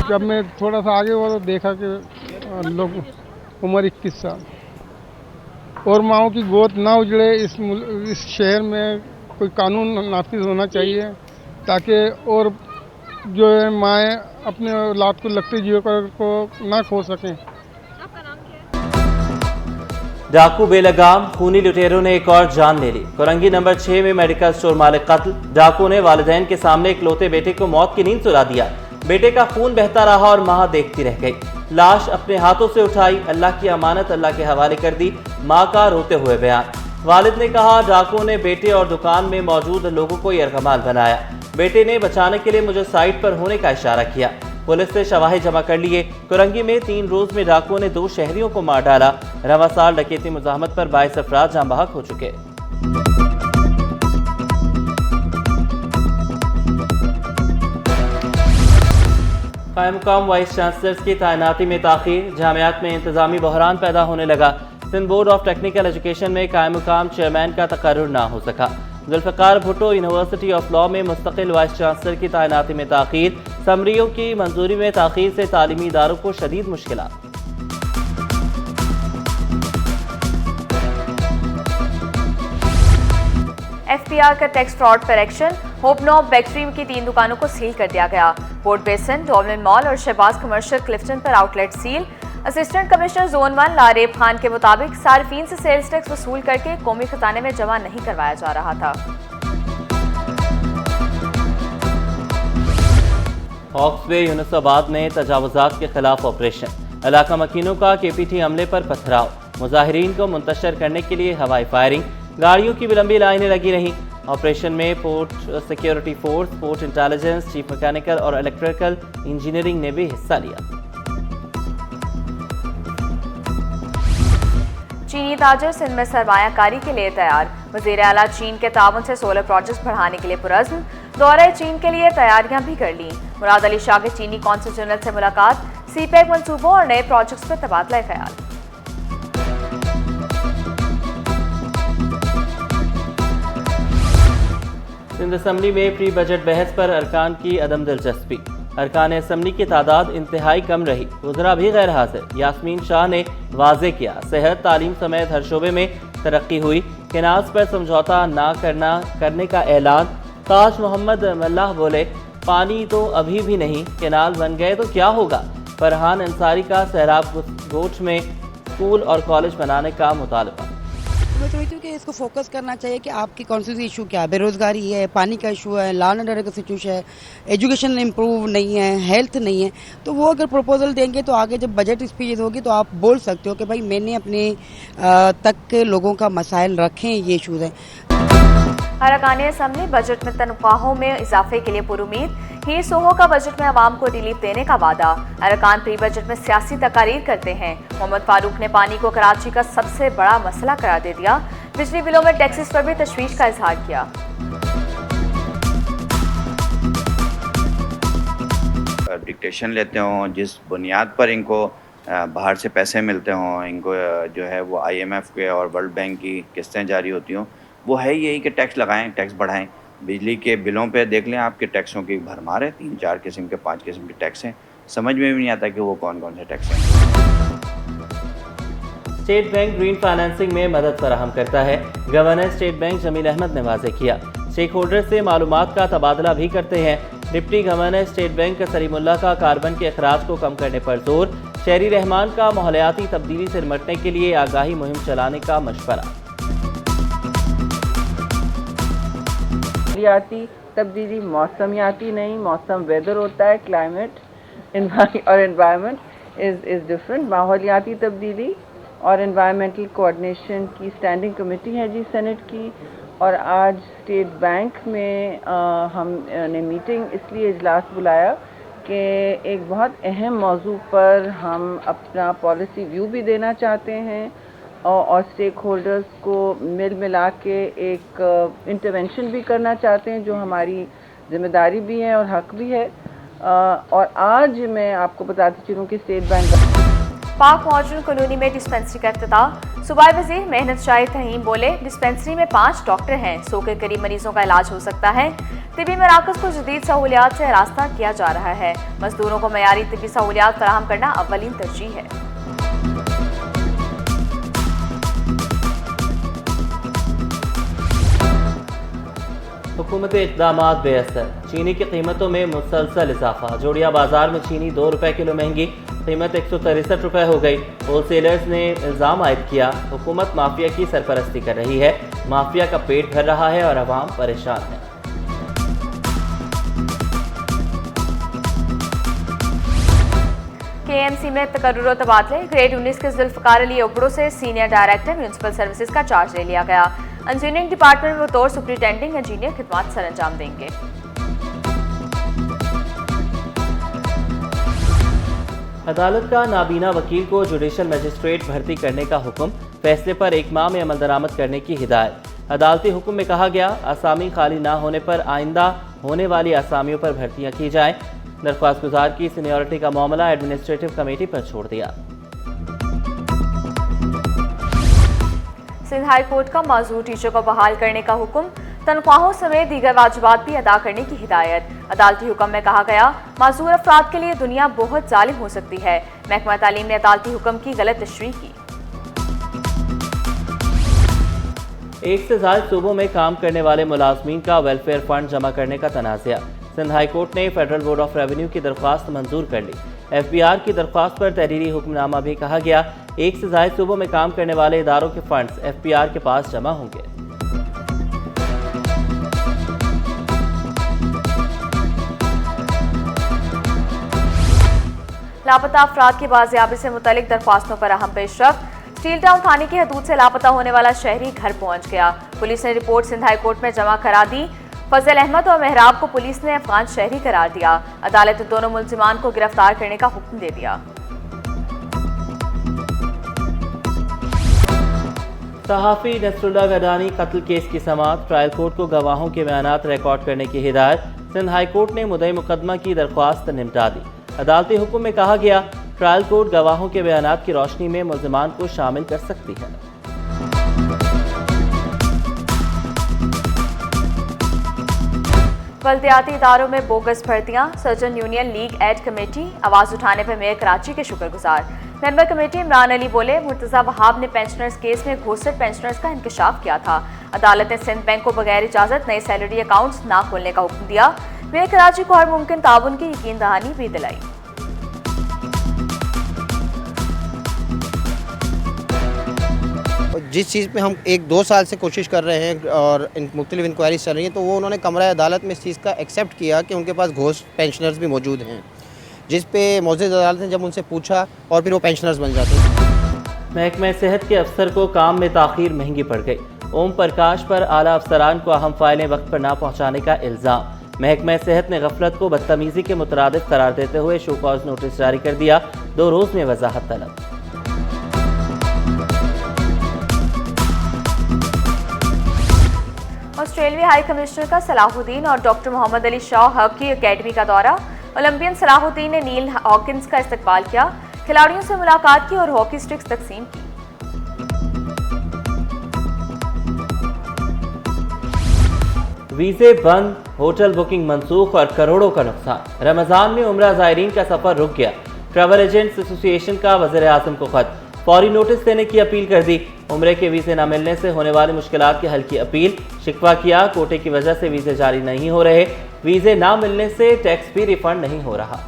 जब मैं थोड़ा सा आगे हुआ तो देखा कि लोग उम्र 21 साल और माओ की गोद ना उजड़े इस शहर में कोई कानून नाफिज होना चाहिए ताकि और जो है माएँ अपने औलाद को लगते जीवन को ना खो सकें। डाकू बेलगाम, खूनी लुटेरों ने एक और जान ले ली। कोरंगी नंबर 6 में मेडिकल स्टोर मालिक कत्ल। डाकू ने वालिदैन के सामने इकलौते बेटे को मौत की नींद सुला दिया। बेटे का खून बहता रहा और मां देखती रह गई। लाश अपने हाथों से उठाई, अल्लाह की अमानत अल्लाह के हवाले कर दी। मां का रोते हुए बयान। वालिद ने कहा, डाकुओं ने बेटे और दुकान में मौजूद लोगों को यरगमाल बनाया। बेटे ने बचाने के लिए मुझे साइड पर होने का इशारा किया। पुलिस ने शवाहिद जमा कर लिए। कोरंगी में 3 रोज में डाकुओं ने 2 शहरियों को मार डाला। रवा साल डकैती मुजाहमत पर 22 अफराद जाँ बहक हो चुके। कायम मुकाम वाइस चांसलर्स की तैनाती में ताखीर। जामियात में इंतजामी बहरान पैदा होने लगा। Sindh board of technical education में कायम मुकाम चेयरमैन का तकर्रुर ना हो सका। Zulfikar Bhutto university of law में मुस्तकिल वाइस चांसलर की तैनाती में ताखीर। समरियों की मंजूरी में ताखीर से तालीमी इदारों को शदीद मुश्किलात। एफपीआर का टैक्स फ्रॉड पर एक्शन। होपनॉप बेकरी की 3 दुकानों को सील कर दिया गया। पोर्ट बेसन, डॉमलिन मॉल और शहबाज कमर्शियल क्लिफ्टन पर outlet seal. Assistant commissioner zone 1 Lareb Khan के मुताबिक सार्फिन से सेल्स टैक्स वसूल करके कौमी खजाने में जमा नहीं करवाया जा रहा था। हॉक्स बे यूनुसाबाद में तजावुजात के खिलाफ ऑपरेशन। इलाका मकीनों का केपीटी हमले पर पथराव। मुजाहिरीन को मुंतशर करने के लिए हवाई फायरिंग। गाड़ियों की भी लंबी लाइनें लगी रहीं। ऑपरेशन में port security force, port intelligence, chief mechanical और इलेक्ट्रिकल इंजीनियरिंग ने भी हिस्सा लिया। चीनी ताजर सिंध में सरमायाकारी के लिए तैयार। वज़ीर आला चीन के ताउन से सोलर प्रोजेक्ट बढ़ाने के लिए पुरज़्म। दौरे चीन के लिए तैयारियां भी कर ली। मुराद अली शाह के चीनी कौंसल जनरल से मुलाकात। सीपैक मंसूबों और नए प्रोजेक्ट्स पर तबादला ख्याल। सिंध असम्बली में प्री बजट बहस पर अरकान की अदम दिलचस्पी। अरकान असम्बली की तादाद इंतहाई कम रही। वज़रा भी गैर हाजिर। यास्मीन शाह ने वाजे किया, सेहत तालीम समेत हर शोबे में तरक्की हुई। केनाज पर समझौता ना करने का ऐलान। ताज मोहम्मद मल्लाह बोले, पानी तो अभी भी नहीं, केनाल बन गए तो क्या होगा। फरहान अंसारी का सैराब गोठ में स्कूल और कॉलेज बनाने का मुतालबा। मैं समझती हूँ कि इसको फोकस करना चाहिए कि आपकी कॉन्स्टिट्यूंसी इशू क्या है। बेरोजगारी है, पानी का इशू है, लॉ एंड ऑर्डर का सिचुएशन है, एजुकेशन इम्प्रूव नहीं है, हेल्थ नहीं है। तो वो अगर प्रपोजल देंगे तो आगे जब बजट स्पीच होगी तो आप बोल सकते हो कि भाई मैंने अपने तक के लोगों का मसाइल रखें, ये इशूज़ हैं। अरकान असम्बली बजट में तनख्वाहों में इजाफे के लिए पुरुमीद। हीर सोहो का बजट में आवाम को रिलीफ देने का वादा। अरकान प्री बजट में सियासी तकारीर करते हैं। मोहम्मद फारूक ने पानी को कराची का सबसे बड़ा मसला करार दे दिया। बिजली बिलों में टैक्सेस पर भी तशवीश का इजहार किया। डिक्टेशन लेते हों, जिस बुनियाद पर इनको बाहर से पैसे मिलते हों, इनको जो है वो IMF के और वर्ल्ड बैंक की किस्तें जारी होती हों, वो है यही कि टैक्स लगाएं, टैक्स बढ़ाएं। बिजली के बिलों पे देख लें, आपके टैक्सों की भरमार है। 3-4 किस्म के 5 किस्म के टैक्स हैं। समझ में भी नहीं आता कि वो कौन कौन से टैक्स हैं। स्टेट बैंक ग्रीन फाइनेंसिंग में मदद फराहम करता है। Governor state bank Jamil Ahmed ने वाज़ेह किया। स्टेक होल्डर से मालूमात का तबादला भी करते हैं। Deputy governor state bank Salimullah का कार्बन के अखराज को कम करने पर जोर। शहरी रहमान का माहौलियाती तब्दीली से निपटने के लिए आगाही मुहिम चलाने का मशवरा। माहौलियाती तब्दीली मौसमियाती नहीं, मौसम वेदर होता है, क्लाइमेट और एनवायरनमेंट इज़ डिफरेंट। माहौलियाती तब्दीली और एनवायरमेंटल कोऑर्डिनेशन की स्टैंडिंग कमेटी है जी सेनेट की। और आज स्टेट बैंक में हमने मीटिंग इसलिए इजलास बुलाया कि एक बहुत अहम मौजू पर हम अपना पॉलिसी व्यू भी देना चाहते हैं और स्टेक होल्डर्स को मिला के एक इंटरवेंशन भी करना चाहते हैं, जो हमारी जिम्मेदारी भी है और हक भी है। और आज मैं आपको बताती चलूँ कि स्टेट बैंक पाक मॉडर्न कॉलोनी में डिस्पेंसरी का इफ्तिताह। सूबाई वजीर मेहनत शाहिद तहीम बोले, डिस्पेंसरी में 5 डॉक्टर हैं, 100 के करीब मरीजों का इलाज हो सकता है। तिबी मराकज को जदीद सहूलियात से रास्ता किया जा रहा है। मजदूरों को मयारी तिबी सहूलियात फराहम करना अव्वलीन तरजीह है। हुकूमती इक़दामात बेअसर, चीनी की कीमतों में मुसलसल इजाफा। जोड़िया बाजार में चीनी 2 रुपये किलो महंगी, कीमत 163 रुपये हो गई। होलसेलर्स ने इल्ज़ाम आयद किया, हुकूमत माफिया की सरपरस्ती कर रही है, माफिया का पेट भर रहा है और अवाम परेशान है। KMC में तकर्रुर तबादले, ग्रेड 19 के जुल्फ़कार अली ओबड़ो से सीनियर डायरेक्टर म्यूनसिपल सर्विसेज का चार्ज ले लिया गया। इंजीनियरिंग डिपार्टमेंट में बतौर सुपरिटेंडिंग इंजीनियर खिदमत सर अंजाम देंगे। अदालत का नाबीना वकील को जुडिशल मजिस्ट्रेट भर्ती करने का हुक्म, फैसले पर 1 माह में अमल दरामद करने की हिदायत। अदालती हुक्म में कहा गया, आसामी खाली ना होने पर आइंदा होने वाली आसामियों पर भर्तियां की जाएं। दरख्वास्त गुजार की सीनियरिटी का मामला एडमिनिस्ट्रेटिव कमेटी पर छोड़ दिया। सिंध हाई कोर्ट का माजूर टीचर को बहाल करने का हुक्म, तनख्वाहों समेत दीगर वाजिबात भी अदा करने की हिदायत। अदालती हुक्म में कहा गया, माजूर अफराद के लिए दुनिया बहुत जालिम हो सकती है। महकमा तालीम ने अदालती हुक्म की गलत तशरीह की। 1 से ज़ायद सूबों में काम करने वाले मुलाजमीन का वेलफेयर फंड जमा करने का तनाज़ा। सिंध हाई कोर्ट ने फेडरल बोर्ड ऑफ रेवेन्यू की दरख्वास्त मंजूर कर ली। FBR की दरख्वास्त पर तहरीरी हुक्मनामा भी कहा गया, 1 से ज़ायद सूबों में काम करने वाले इदारों के फंड्स FBR के पास जमा होंगे। लापता अफराद की बाजियाबी से मुतल्लिक दरख्वास्तों पर अहम पेशरफ्त। स्टील टाउन थाने की हदूद से लापता होने वाला शहरी घर पहुंच गया। पुलिस ने रिपोर्ट सिंध हाई कोर्ट में जमा करा दी। फजल अहमद और मेहराब को पुलिस ने अफगान शहरी करार दिया। अदालत ने दोनों मुल्जिमान को गिरफ्तार करने का हुक्म दे दिया। सहाफ़ी नसरुल्लाह गडानी कत्ल केस की समाअत, ट्रायल कोर्ट को गवाहों के बयानात रिकॉर्ड करने की हिदायत। सिंध हाई कोर्ट ने मुद्दई मुकदमा की दरख्वास्त निपटा दी। अदालती हुक्म में कहा गया, ट्रायल कोर्ट गवाहों के बयानात की रोशनी में मुल्जिमान को शामिल कर सकती है। बल्दियाती इदारों में बोगस भर्तियां, surgeon union league aid committee आवाज उठाने पर मेयर कराची के शुक्रगुजार। मेंबर कमेटी इमरान अली बोले, मुर्तजा वहाब ने पेंशनर्स केस में घोषित पेंशनर्स का इंकशाफ किया था। अदालत ने सिंध बैंक को बगैर इजाजत नए सैलरी अकाउंट्स ना खोलने का हुक्म दिया। मेयर कराची को हर मुमकिन ताउन की यकीन दहानी भी दिलाई। जिस चीज़ पे हम 1-2 साल से कोशिश कर रहे हैं और मुख्तलिफ इंक्वायरी चल रही हैं, तो वो उन्होंने कमरा अदालत में इस चीज़ का एक्सेप्ट किया कि उनके पास घोस्ट पेंशनर्स भी मौजूद हैं, जिस पे मौजूद अदालत ने जब उनसे पूछा और फिर वो पेंशनर्स बन जाते हैं। महकमा सेहत के अफसर को काम में ताख़ीर महंगी पड़ गई। ओम प्रकाश पर आला अफसरान को अहम फाइलें वक्त पर ना पहुँचाने का इल्ज़ाम। महकमा सेहत ने गफलत को बदतमीज़ी के मुतरादिफ करार देते हुए शो कॉज नोटिस जारी कर दिया। 2 रोज़ में वजाहत तलब। ऑस्ट्रेलियाई हाई कमिश्नर का सलाहुद्दीन और doctor Mohammad Ali Shah hockey academy का दौरा। ओलंपियन सलाहुद्दीन ने नील हॉकिंस का इस्तकबाल किया, खिलाड़ियों से मुलाकात की और हॉकी स्टिक्स तकसीम की। वीज़े बंद, होटल बुकिंग मनसूख और करोड़ों का नुकसान। रमज़ान में उम्रा ज़ायरीन का सफ़र रुक गया। ट्रैवल एजेंट्स एसोसिएशन का वज़ीर आज़म को खत, फौरी नोटिस देने की अपील कर दी। उम्रे के वीज़े न मिलने से होने वाली मुश्किलात के हल की अपील। शिकवा किया, कोटे की वजह से वीज़े जारी नहीं हो रहे। वीज़े ना मिलने से टैक्स भी रिफंड नहीं हो रहा।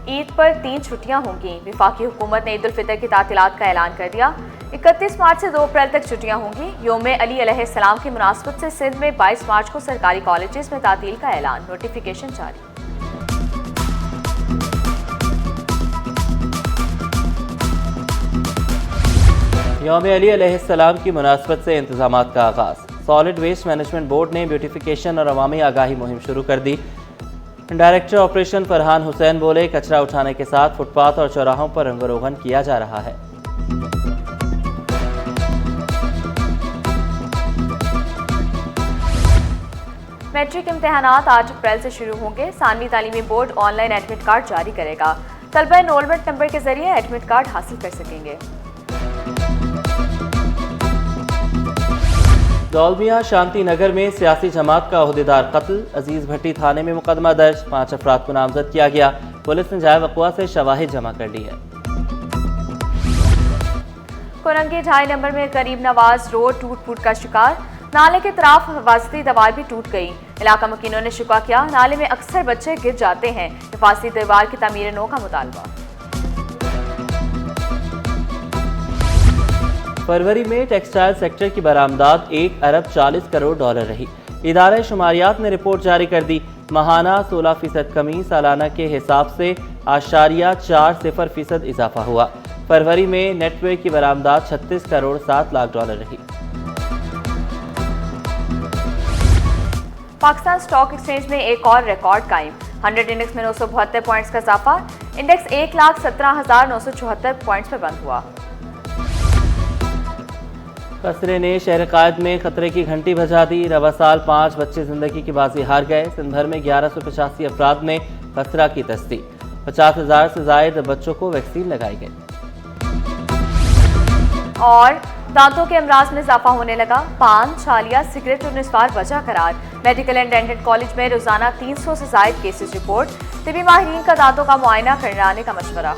ईद पर 3 छुट्टियां होंगी। वफाकी हुकूमत ने ईद उल फितर की तातीलात का ऐलान कर दिया। 31 मार्च से 2 अप्रैल तक छुट्टियां होंगी। योम अली अलैहिस्सलाम की मुनासबत से सिंध में 22 मार्च को सरकारी कॉलेजेस में तातील का ऐलान, नोटिफिकेशन जारी। योम अली अलैहिस्सलाम की मुनासबत से इंतजामात का आगाज़। सॉलिड वेस्ट मैनेजमेंट बोर्ड ने ब्यूटिफिकेशन और अवामी आगाही मुहिम शुरू कर दी। डायरेक्टर ऑपरेशन फरहान हुसैन बोले, कचरा उठाने के साथ फुटपाथ और चौराहों पर रंगरोगन किया जा रहा है। मैट्रिक इम्तहानात 8 अप्रैल से शुरू होंगे। सानवी तालीमी बोर्ड ऑनलाइन एडमिट कार्ड जारी करेगा। तलबा एनरोलमेंट नंबर के जरिए एडमिट कार्ड हासिल कर सकेंगे। दौलमिया शांति नगर में सियासी जमात का ओहदेदार कत्ल। अजीज भट्टी थाने में मुकदमा दर्ज, 5 अफराद को नामजद किया गया। पुलिस ने जाए वक़ुआ से शवाहिद जमा कर ली है। कोरंगी 2.5 नंबर में करीब नवाज रोड टूट फूट का शिकार। नाले के तरफ हिफाजती दीवार भी टूट गई। इलाका मुकीनों ने शिकवा किया, नाले में अक्सर बच्चे गिर जाते हैं। हिफाजती दीवार की तामीर नो का मुतालबा। फरवरी में टेक्सटाइल सेक्टर की बरामदात 1 अरब 40 करोड़ डॉलर रही। इदारा शुमारियात ने रिपोर्ट जारी कर दी। माहाना 16% कमी, सालाना के हिसाब से 0.40% इजाफा हुआ। फरवरी में नेटवर्क की बरामदात 36 करोड़ 7 लाख डॉलर रही। पाकिस्तान स्टॉक एक्सचेंज में एक और रिकॉर्ड कायम। 100 इंडेक्स में 972 पॉइंट्स का इजाफा। इंडेक्स 1,17,974 पॉइंट्स पर बंद हुआ। खसरे ने शहर कायद में खतरे की घंटी बजा दी। रवा साल 5 बच्चे जिंदगी की बाजी हार गए। सिंध भर में 1185 अफराद में खसरा की तस्दीक। 50,000 से जायद बच्चों को वैक्सीन लगाई गई। और दांतों के अमराज में इजाफा होने लगा। पान, छालिया, सिगरेट और निस्वार वजह करार। मेडिकल एंड डेंटल कॉलेज में रोजाना 300 से जायद केसेस रिपोर्ट। तिबी माहिरीन का दांतों का मुआयना कराने का मशवरा।